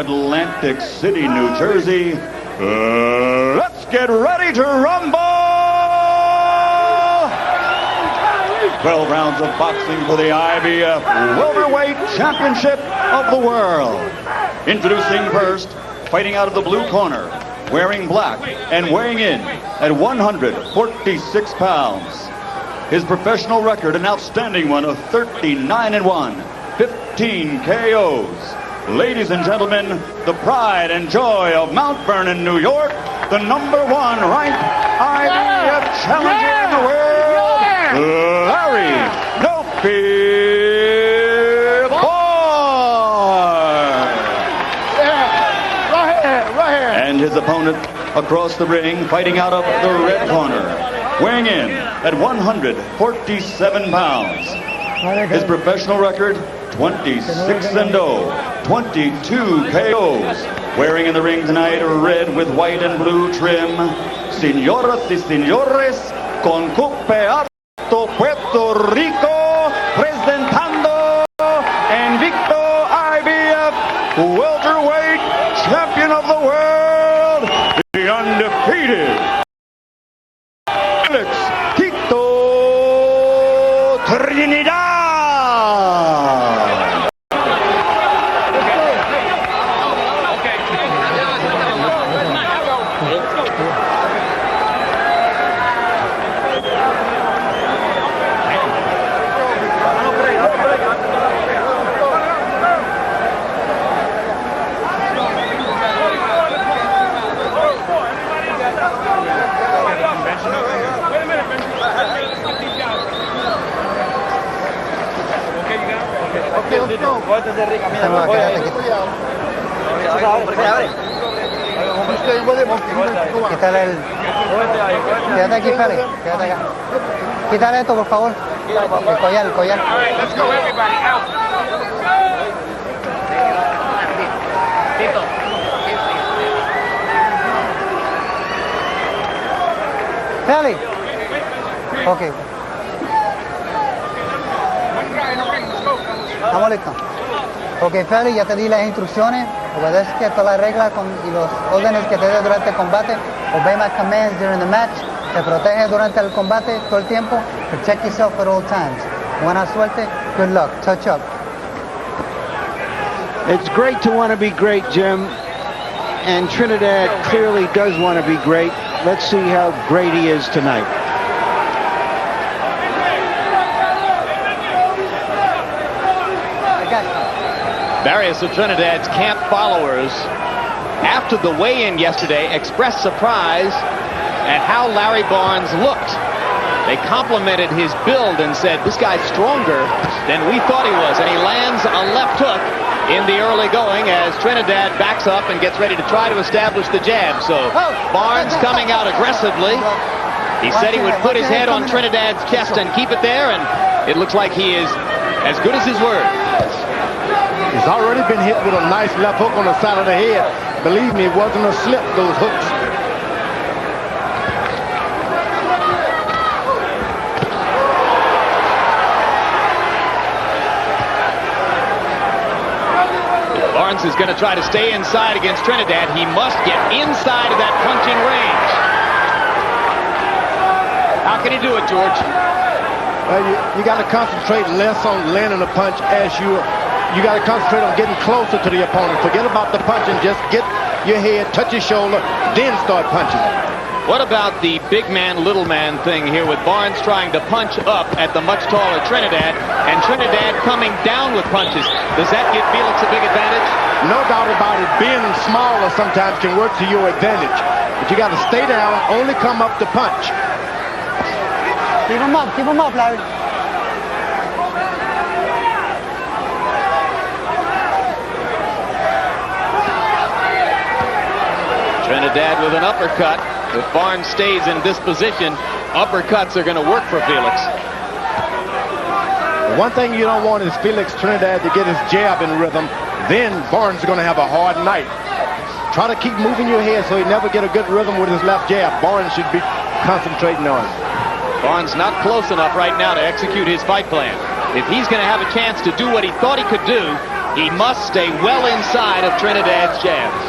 Atlantic City, New Jersey. Let's get ready to rumble! 12 rounds of boxing for the IBF Welterweight Championship of the World. Introducing first, fighting out of the blue corner, wearing black and weighing in at 146 pounds. His professional record, an outstanding one of 39-1, 15 KOs. Ladies and gentlemen, the pride and joy of Mount Vernon, New York, the #1 ranked IBF challenger in the world, Larry "Noppy" Barnes. Right here. And his opponent across the ring, fighting out of the red corner, weighing in at 147 pounds. His professional record, 26-0, 22 KOs. Wearing in the ring tonight red with white and blue trim. Señoras y señores, con cupe alto Puerto Rico, presentando invicto IBF welterweight champion of the world, the undefeated Felix Tito Trinidad. Quítale el... Quédate aquí, Felix. Quédate acá. Quítale esto, por favor. El collar, el collar. Tito. Felix. Ok. Estamos listos. Ok, Felix, ya te di las instrucciones. Obedece todas las reglas y los órdenes que te dé durante el combate. Obey my commands during the match. Te protege durante el combate todo el tiempo. Protect yourself at all times. Buena suerte. Good luck. Touch up. It's great to want to be great, Jim. And Trinidad clearly does want to be great. Let's see how great he is tonight. Various of Trinidad's camp followers, after the weigh-in yesterday, expressed surprise at how Larry Barnes looked. They complimented his build and said, this guy's stronger than we thought he was. And he lands a left hook in the early going as Trinidad backs up and gets ready to try to establish the jab. So Barnes coming out aggressively. He said he would put his head on Trinidad's chest and keep it there, and it looks like he is as good as his word. He's already been hit with a nice left hook on the side of the head. Believe me, it wasn't a slip, those hooks. Barnes is going to try to stay inside against Trinidad. He must get inside of that punching range. How can he do it, George? Well, you got to concentrate less on landing a punch as you got to concentrate on getting closer to the opponent. Forget about the punching. Just get your head, touch your shoulder, then start punching. What about the big man, little man thing here with Barnes trying to punch up at the much taller Trinidad and Trinidad coming down with punches? Does that give Felix a big advantage? No doubt about it. Being smaller sometimes can work to your advantage. But you got to stay down, only come up to punch. Keep him up, Larry. Trinidad with an uppercut. If Barnes stays in this position, uppercuts are going to work for Felix. One thing you don't want is Felix Trinidad to get his jab in rhythm. Then Barnes is going to have a hard night. Try to keep moving your head so he never get a good rhythm with his left jab. Barnes should be concentrating on it. Barnes not close enough right now to execute his fight plan. If he's going to have a chance to do what he thought he could do, He must stay well inside of Trinidad's jabs.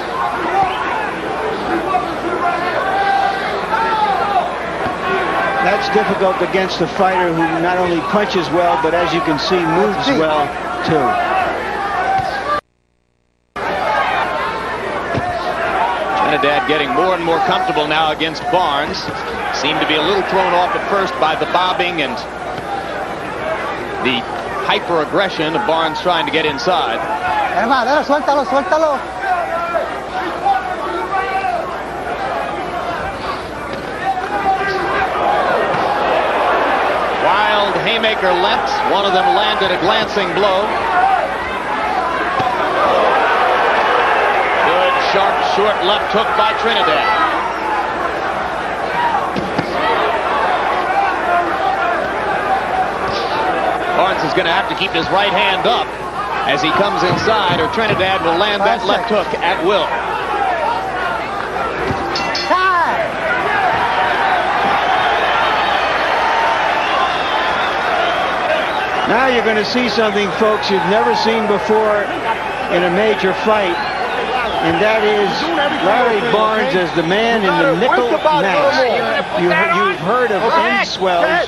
That's difficult against a fighter who not only punches well, but as you can see, moves well, too. Trinidad getting more and more comfortable now against Barnes. Seemed to be a little thrown off at first by the bobbing and the hyper-aggression of Barnes trying to get inside. Hermano, suéltalo, suéltalo. Wild haymaker lefts. One of them landed a glancing blow. Good, sharp, short left hook by Trinidad. Barnes is going to have to keep his right hand up as he comes inside, or Trinidad will land that left hook at will. Now you're going to see something, folks, you've never seen before in a major fight, and that is Larry Barnes as the man in the nickel mask. You've heard of end swells,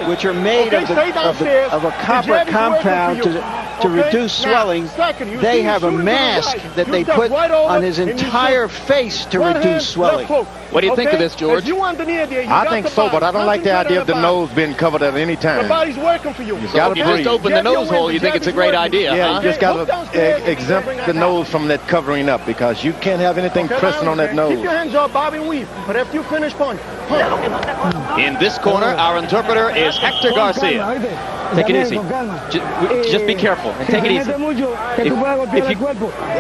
which are made of a copper compound to reduce swelling. They have a mask that they put on his entire face to reduce swelling. What do you think of this, George? I think so, but I don't like the idea of the nose being covered at any time. You just open the nose hole, you think it's a great idea, Yeah, huh? you just got to exempt the nose from that covering up, because you can't have anything pressing on that nose. Keep your hands up, Bobby, and weave. But after you finish, punch. In this corner, our interpreter is Hector Garcia. Take it easy. Just be careful and take it easy. If you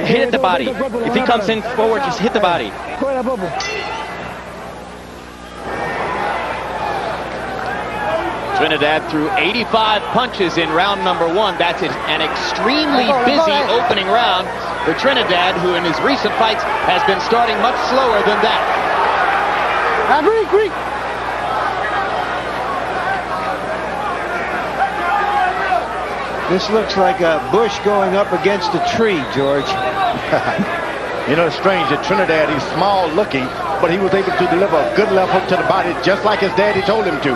hit the body, if he comes in forward, just hit the body. Trinidad threw 85 punches in round number 1. That's an extremely busy opening round for Trinidad, who in his recent fights has been starting much slower than that. This looks like a bush going up against a tree, George. You know, it's strange that Trinidad, he's small looking, but he was able to deliver a good left hook to the body, just like his daddy told him to.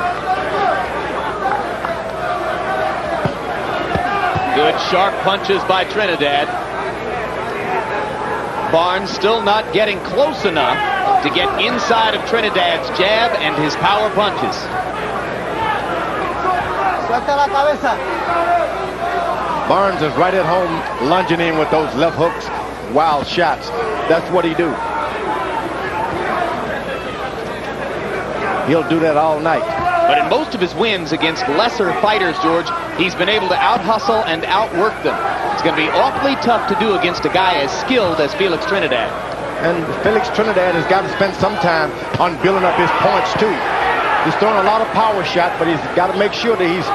Good sharp punches by Trinidad. Barnes still not getting close enough to get inside of Trinidad's jab and his power punches. Barnes is right at home lunging in with those left hooks, wild shots. That's what he do. He'll do that all night. But in most of his wins against lesser fighters, George, he's been able to out-hustle and outwork them. It's going to be awfully tough to do against a guy as skilled as Felix Trinidad. And Felix Trinidad has got to spend some time on building up his points, too. He's throwing a lot of power shots, but he's got to make sure that he's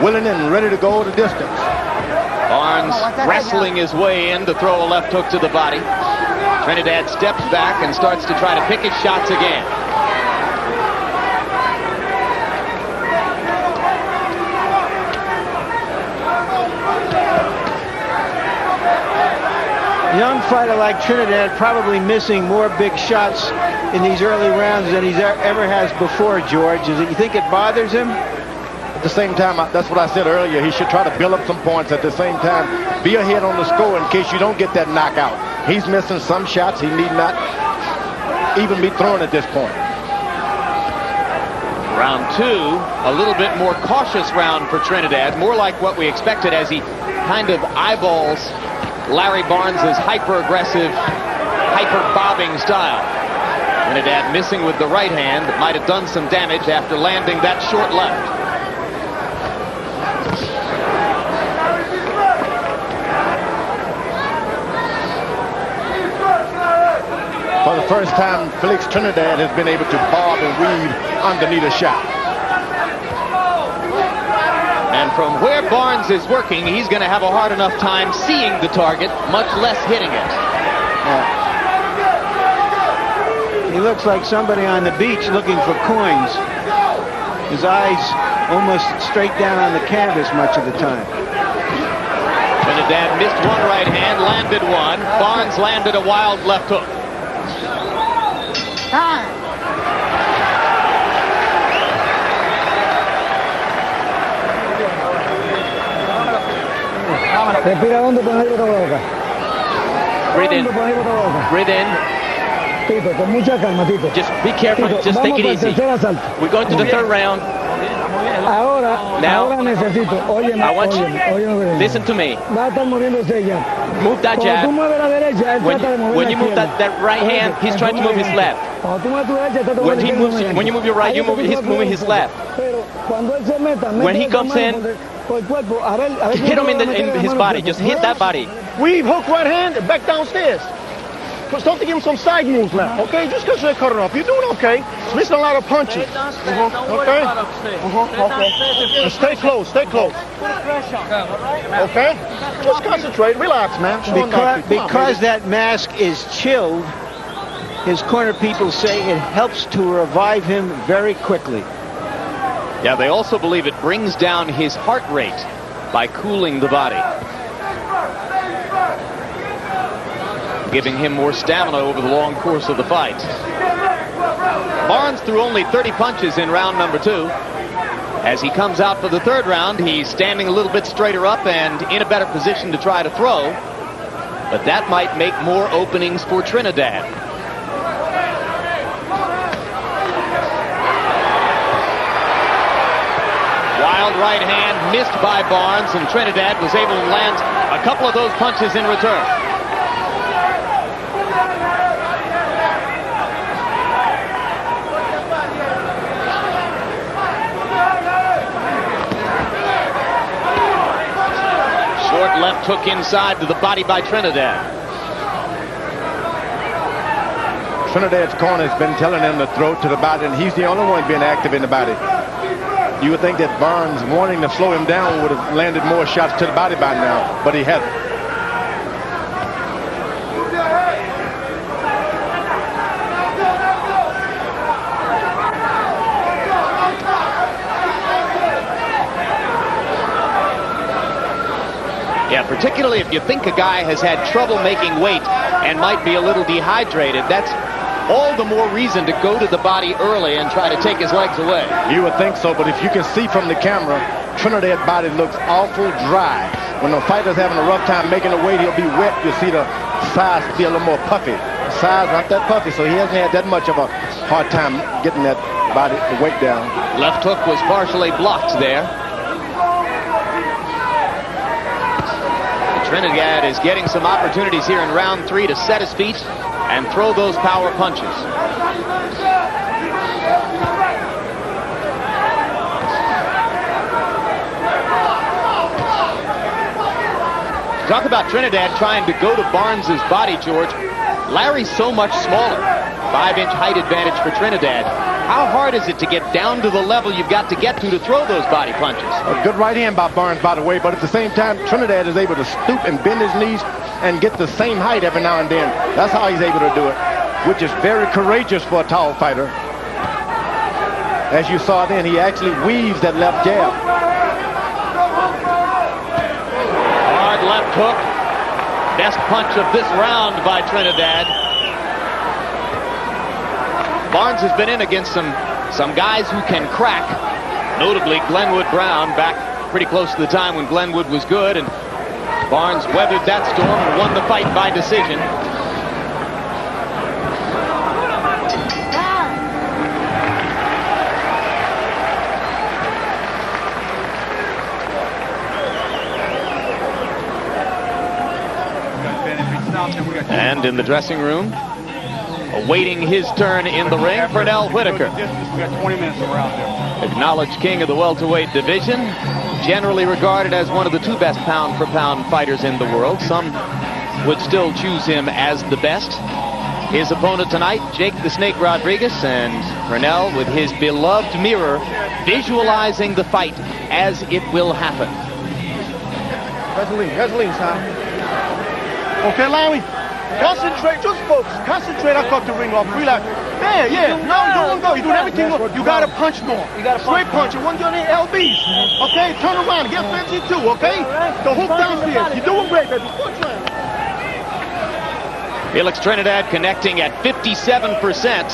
willing and ready to go the distance. Barnes wrestling his way in to throw a left hook to the body. Trinidad steps back and starts to try to pick his shots again. A young fighter like Trinidad probably missing more big shots in these early rounds than he's ever has before, George. You think it bothers him? At the same time, that's what I said earlier. He should try to build up some points. At the same time, be ahead on the score in case you don't get that knockout. He's missing some shots he need not even be throwing at this point. Round 2, a little bit more cautious round for Trinidad, more like what we expected as he kind of eyeballs Larry Barnes' hyper-aggressive, hyper-bobbing style. Trinidad missing with the right hand, might have done some damage after landing that short left. For the first time, Felix Trinidad has been able to bob and weave underneath a shot. And from where Barnes is working, he's going to have a hard enough time seeing the target, much less hitting it. He looks like somebody on the beach looking for coins. His eyes almost straight down on the canvas much of the time. Trinidad missed one right hand, landed one. Barnes landed a wild left hook. Respira hondo, pon ahí boca a boca. Breathe in. Pon ahí boca a boca. Breathe in. Tito, con mucha calma, Tito. Just be careful. Tito, Just take vamos it para el easy. tercer asalto. We're going to the third round. Ahora necesito, óyeme, I want you. óyeme. Listen to me. Va a estar moviéndose ya. Move that Cuando tú jab. mueves la derecha, él trata de mover When la you move izquierda. that right hand, he's trying to move his left. Cuando tú mueves tu derecha, trata de mover When la he izquierda, moves, mueve when you move your right, Ahí es que he's tú vas moving a his poder left. Pero cuando él se meta, When he mete comes esa in, mano por el cuerpo, a ver hit him in cómo va a his meter body. la mano Just por el hit that body. Weave, hook, right hand, and back downstairs. Just don't give him some side moves now, okay? Just because they cut it off. You're doing okay. Missing a lot of punches. Okay? Okay. And stay close, stay close. Okay? Just concentrate, relax, man. Because that mask is chilled, his corner people say it helps to revive him very quickly. Yeah, they also believe it brings down his heart rate by cooling the body, giving him more stamina over the long course of the fight. Barnes threw only 30 punches in round number 2. As he comes out for the third round, he's standing a little bit straighter up and in a better position to try to throw. But that might make more openings for Trinidad. Wild right hand missed by Barnes, and Trinidad was able to land a couple of those punches in return. Short left hook inside to the body by Trinidad. Trinidad's corner has been telling him to throw to the body, and he's the only one being active in the body. You would think that Barnes, wanting to slow him down, would have landed more shots to the body by now, but he hasn't. Yeah, particularly if you think a guy has had trouble making weight and might be a little dehydrated, that's all the more reason to go to the body early and try to take his legs away. You would think so, but if you can see from the camera, Trinidad's body looks awful dry. When the fighter's having a rough time making the weight, he'll be wet. You'll see the sides be a little more puffy. The sides not that puffy, so he hasn't had that much of a hard time getting that body, the weight down. Left hook was partially blocked there. Trinidad is getting some opportunities here in round 3 to set his feet and throw those power punches. Talk about Trinidad trying to go to Barnes's body, George. Larry's so much smaller. 5-inch height advantage for Trinidad. How hard is it to get down to the level you've got to get to throw those body punches? A good right hand by Barnes, by the way, but at the same time, Trinidad is able to stoop and bend his knees and get the same height every now and then. That's how he's able to do it, which is very courageous for a tall fighter. As you saw then, he actually weaves that left jab. Hard left hook. Best punch of this round by Trinidad. Barnes has been in against some guys who can crack, notably Glenwood Brown, back pretty close to the time when Glenwood was good, and Barnes weathered that storm and won the fight by decision. And in the dressing room, awaiting his turn in the ring, Pernell Whitaker. We got 20 minutes and we're out there. Acknowledged king of the welterweight division, generally regarded as one of the 2 best pound-for-pound fighters in the world. Some would still choose him as the best. His opponent tonight, Jake the Snake Rodriguez, and Pernell with his beloved mirror, visualizing the fight as it will happen. Gasoline, son. Okay, Larry. Concentrate, just focus. Concentrate. I cut the ring off. Relax. Yeah. No, don't go. You're doing everything. You got to punch more. You got to straight punch. You want to do any LBs. Okay? Turn around. Get fancy too, okay? The hook downstairs. You're doing great, baby. Punch round. Felix Trinidad connecting at 57%.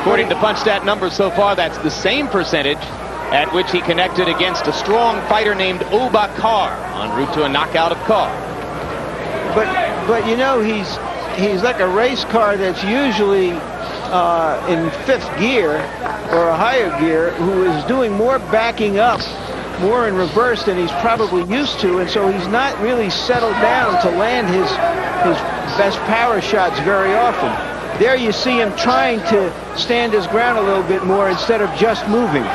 According to PunchStat numbers so far, that's the same percentage at which he connected against a strong fighter named Oba Carr en route to a knockout of Carr. But you know, he's like a race car that's usually in fifth gear or a higher gear, who is doing more backing up, more in reverse than he's probably used to, and so he's not really settled down to land his best power shots very often. There you see him trying to stand his ground a little bit more instead of just moving.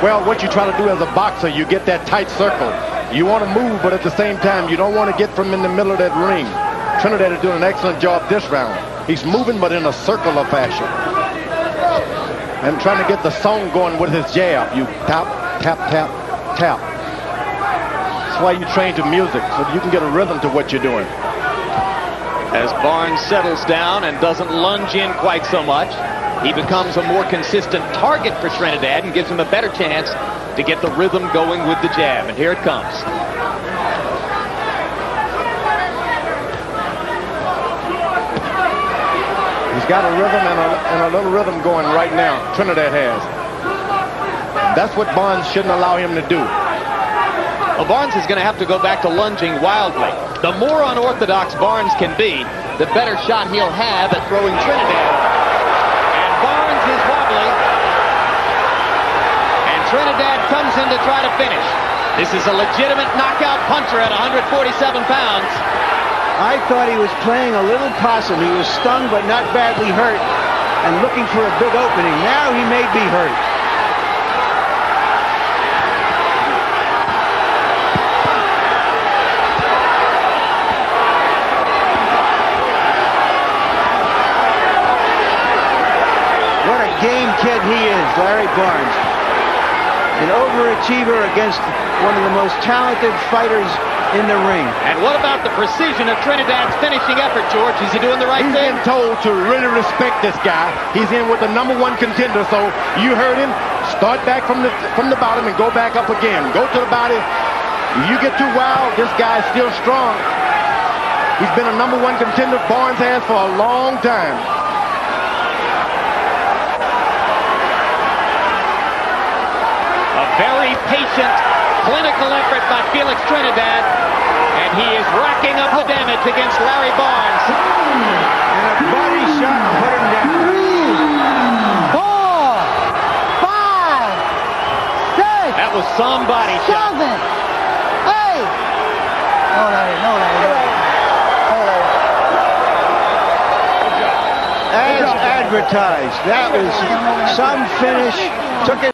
Well, what you try to do as a boxer, you get that tight circle. You want to move, but at the same time, you don't want to get from in the middle of that ring. Trinidad is doing an excellent job this round. He's moving, but in a circular fashion. And trying to get the song going with his jab. You tap, tap, tap, tap. That's why you train to music, so you can get a rhythm to what you're doing. As Barnes settles down and doesn't lunge in quite so much, he becomes a more consistent target for Trinidad and gives him a better chance to get the rhythm going with the jab. And here it comes. He's got a rhythm and a little rhythm going right now. Trinidad has. That's what Barnes shouldn't allow him to do. Well, Barnes is going to have to go back to lunging wildly. The more unorthodox Barnes can be, the better shot he'll have at throwing Trinidad. And Barnes is wobbly. And Trinidad comes in to try to finish. This is a legitimate knockout puncher at 147 pounds. I thought he was playing a little possum. He was stung but not badly hurt and looking for a big opening. Now he may be hurt. What a game kid he is, Larry Barnes. An overachiever against one of the most talented fighters in the ring. And what about the precision of Trinidad's finishing effort, George? Is he doing the right thing? He's been told to really respect this guy. He's in with the #1 contender, so you heard him. Start back from the bottom and go back up again. Go to the body. You get too wild, this guy's still strong. He's been a #1 contender, Barnes has, for a long time. A very patient, clinical effort by Felix Trinidad, and he is racking up the damage against Larry Barnes. And a body shot put him down. 3, 4, 5, 6. That was some body shot. 7, 8. No, Larry. As advertised, that was some finish. Took it.